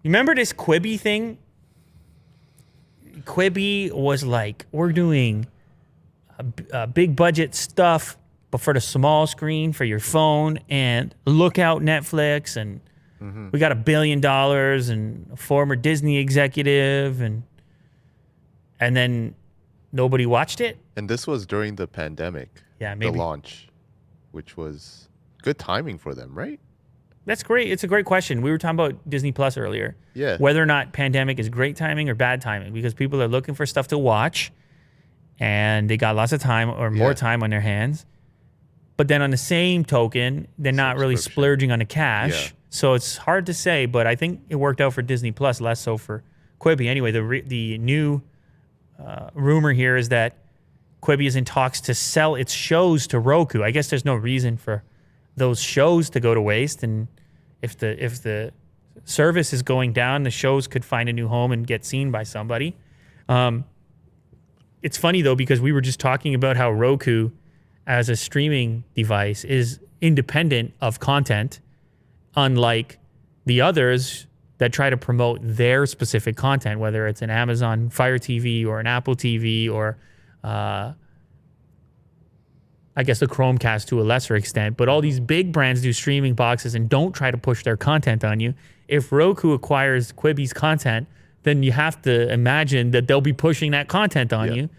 You remember this Quibi thing? Quibi was like, we're doing a big budget stuff, but for the small screen for your phone, and look out Netflix, and we got $1 billion, and a former Disney executive, and then nobody watched it. And this was during the pandemic. Yeah, maybe. The launch, which was good timing for them, right? That's great. It's a great question. We were talking about Disney Plus earlier. Yeah. Whether or not pandemic is great timing or bad timing, because people are looking for stuff to watch, and they got lots of time or more time on their hands. But then on the same token, they're not really splurging on the cash. Yeah. So it's hard to say, but I think it worked out for Disney Plus, less so for Quibi. Anyway, the new rumor here is that Quibi is in talks to sell its shows to Roku. I guess there's no reason for those shows to go to waste, and if the service is going down, the shows could find a new home and get seen by somebody. It's funny though, because we were just talking about how Roku as a streaming device is independent of content, unlike the others that try to promote their specific content, whether it's an Amazon Fire TV or an Apple TV or I guess the Chromecast to a lesser extent. But all these big brands do streaming boxes and don't try to push their content on you. If Roku acquires Quibi's content, then you have to imagine that they'll be pushing that content on you.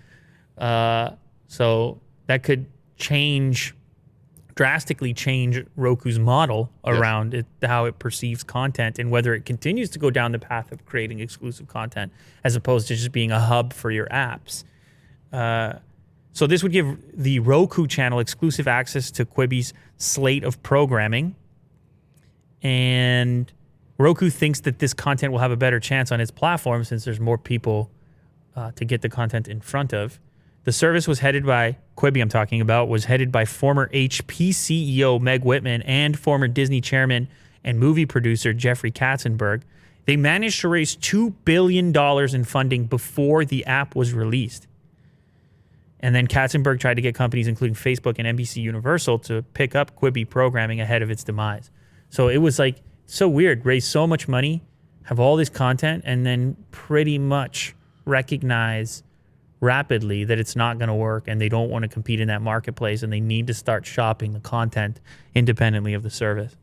So that could drastically change Roku's model around how it perceives content, and whether it continues to go down the path of creating exclusive content as opposed to just being a hub for your apps. So this would give the Roku channel exclusive access to Quibi's slate of programming. And Roku thinks that this content will have a better chance on its platform since there's more people to get the content in front of. The service was headed by, Quibi I'm talking about, was headed by former HP CEO Meg Whitman and former Disney chairman and movie producer Jeffrey Katzenberg. They managed to raise $2 billion in funding before the app was released. And then Katzenberg tried to get companies including Facebook and NBC Universal to pick up Quibi programming ahead of its demise. So it was like so weird, raise so much money, have all this content, and then pretty much recognize rapidly that it's not going to work and they don't want to compete in that marketplace and they need to start shopping the content independently of the service.